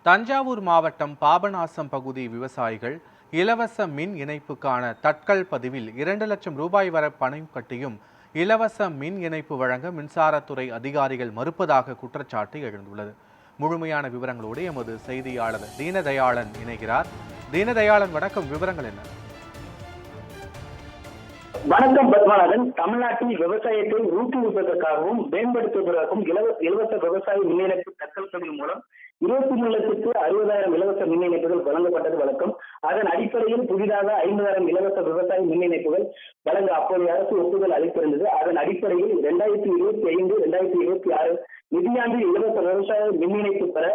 தஞ்சாவூர் மாவட்டம் பாபநாசம் பகுதி விவசாயிகள் இலவச மின் இணைப்புக்கான தட்கல் பதிவில் 2 லட்சம் ரூபாய் வரை பணம் கட்டியும் இலவச மின் இணைப்பு வழங்க மின்சாரத்துறை அதிகாரிகள் மறுப்பதாக குற்றச்சாட்டு எழுந்துள்ளது. முழுமையான விவரங்களோடு எமது செய்தியாளர் தீனதயாளன் இணைகிறார். தீனதயாளன், வணக்கம். விவரங்கள் என்ன? வணக்கம் பத்மநாதன். தமிழ்நாட்டில் விவசாயத்தை ஊக்குவிப்பதற்காகவும் மேம்படுத்துவதற்காகவும் இலவச விவசாய மின் இணைப்பு தட்கல் பதிவு மூலம் 23,60,000 இலவச மின் இணைப்புகள் வழங்கப்பட்டது வழக்கம். அதன் அடிப்படையில் புதிதாக 50,000 இலவச விவசாய மின் இணைப்புகள் வழங்க அப்போதைய அரசு ஒப்புதல் அளித்திருந்தது. அதன் அடிப்படையில் 2025-2026 நிதியாண்டில் இலவச விவசாய மின் இணைப்பு பெற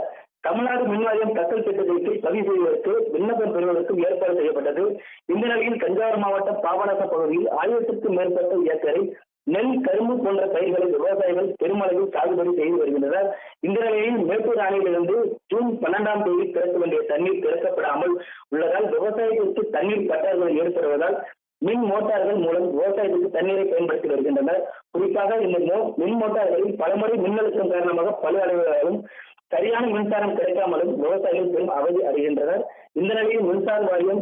தமிழ்நாடு மின் வாரியம் தட்கல் திட்டத்திற்கு பதிவு செய்வதற்கு விண்ணப்பம் பெறுவதற்கும் ஏற்பாடு செய்யப்பட்டது. இந்த நிலையில் தஞ்சாவூர் மாவட்டம் பாபநாசம் பகுதியில் 1000க்கும் மேற்பட்ட ஏக்கரில் நெல், கரும்பு போன்ற பயிர்களை விவசாயிகள் பெருமளவில் சாகுபடி செய்து வருகின்றனர். இந்த நிலையில் மேட்டூர் அணையிலிருந்து ஜூன் 12ஆம் தேதி திறக்க வேண்டிய தண்ணீர் திறக்கப்படாமல் உள்ளதால் விவசாயிகளுக்கு தண்ணீர் பற்றாக்குறை ஏற்படுவதால் மின் மோட்டார்கள் மூலம் விவசாயத்துக்கு தண்ணீரை பயன்படுத்தி வருகின்றனர். குறிப்பாக இந்த மின் மோட்டார்களில் பலமுறை மின்னழுத்தம் காரணமாக பல அளவுகளும் சரியான மின்சாரம் கிடைக்காமலும் விவசாயிகள் பெரும் அவதி அடைகின்றனர். இந்த நிலையில் மின்சார வாரியம்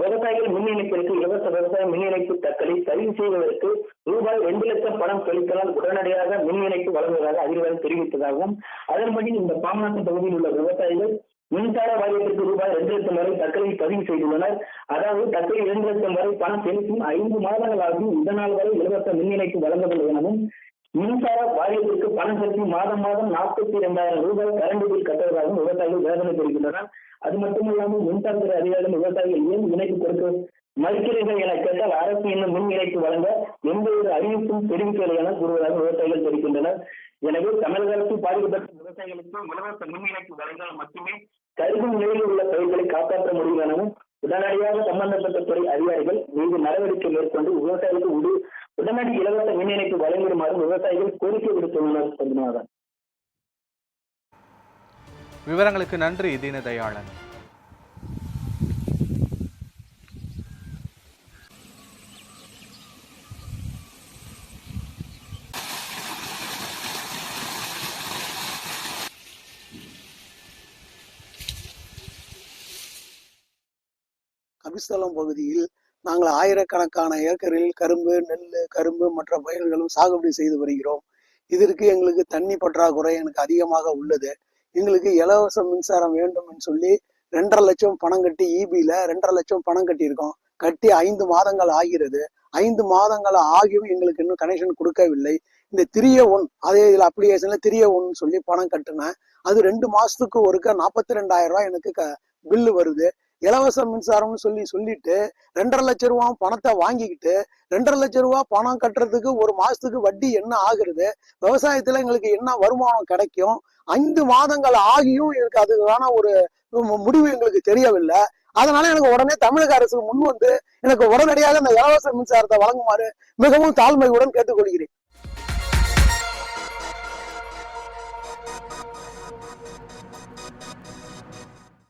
விவசாயிகள் மின் இணைப்பிற்கு இலவச விவசாய மின் இணைப்பு தட்கலை பதிவு செய்வதற்கு ரூபாய் 2 லட்சம் பணம் செலுத்தினால் உடனடியாக மின் இணைப்பு வழங்குவதாக அதிகாரிகள் தெரிவித்ததாகவும், அதன்படி இந்த பாபநாசம் பகுதியில் உள்ள விவசாயிகள் மின்சார வாரியத்திற்கு ரூபாய் 2 லட்சம் வரை தட்கலை பதிவு செய்துள்ளனர். அதாவது தட்கலை 2 லட்சம் வரை பணம் செலுத்தும் 5 மாதங்கள் ஆகும் இதனால் வரை இலவச மின் இணைப்பு வழங்கவில்லை எனவும், மின்சார வாரியத்திற்கு பணம் செலுத்தி மாதம் 42,000 ரூபாய் கரண்ட் பில் கட்டுவதாகவும் விவசாயிகள் வேதனை தெரிவிக்கின்றனர். அது மட்டுமல்லாமல் மின்சாரத்துறை அதிகாரிகள் விவசாயிகள் ஏன் இணைப்பு கொடுக்க மறுக்கிறீர்கள் என கேட்டால் அரசு இன்னும் மின் இணைப்பு வழங்க எந்த ஒரு அறிவிப்பும் தெரிவிக்கவில்லை என கூறுவதாக விவசாயிகள் தெரிவிக்கின்றனர். எனவே தமிழக அரசு பாதிக்கப்பட்ட விவசாயிகளுக்கு இலவச மின் இணைப்பு வழங்கினால் மட்டுமே கருதும் நிலையில் உள்ள பயிர்களை காப்பாற்ற முடியும் எனவும், உடனடியாக சம்பந்தப்பட்ட துறை அதிகாரிகள் மீது நடவடிக்கை மேற்கொண்டு விவசாயிகளுக்கு உடனடி இலவச மின் இணைப்பு வழங்கிடுமாறு விவசாயிகள் கோரிக்கை விடுத்துள்ளனர். விவரங்களுக்கு நன்றி தீனதயாளன். கபிஸ்தலம் பகுதியில் நாங்கள் ஆயிரக்கணக்கான ஏக்கரில் கரும்பு மற்ற பயிர்களும் சாகுபடி செய்து வருகிறோம். இதற்கு எங்களுக்கு தண்ணி பற்றாக்குறை அதிகமாக உள்ளது. எங்களுக்கு இலவச மின்சாரம் வேண்டும் என்று சொல்லி 2.5 லட்சம் பணம் கட்டி ஈபியில 2.5 லட்சம் பணம் கட்டியிருக்கோம். கட்டி 5 மாதங்கள் ஆகிறது. 5 மாதங்கள் ஆகியும் எங்களுக்கு இன்னும் கனெக்ஷன் கொடுக்கவில்லை. இந்த 3A1 அதே இதில் அப்ளிகேஷன்ல 3A1 சொல்லி பணம் கட்டினேன். அது 2 மாசத்துக்கு ஒருக்க 42,000 ரூபாய் எனக்கு பில்லு வருது. இலவச மின்சாரம்னு சொல்லிட்டு 2.5 லட்சம் ரூபா பணத்தை வாங்கிக்கிட்டு 2.5 லட்சம் ரூபா பணம் கட்டுறதுக்கு ஒரு மாசத்துக்கு வட்டி என்ன ஆகுறது? விவசாயத்துல எங்களுக்கு என்ன வருமானம் கிடைக்கும்? 5 மாதங்கள் ஆகியும் எனக்கு அதுக்கான ஒரு முடிவு எங்களுக்கு தெரியவில்லை. அதனால எனக்கு உடனே தமிழக அரசு முன் வந்து எனக்கு உடனடியாக இந்த இலவச மின்சாரத்தை வழங்குமாறு மிகவும் தாழ்மையுடன் கேட்டுக்கொள்கிறேன்.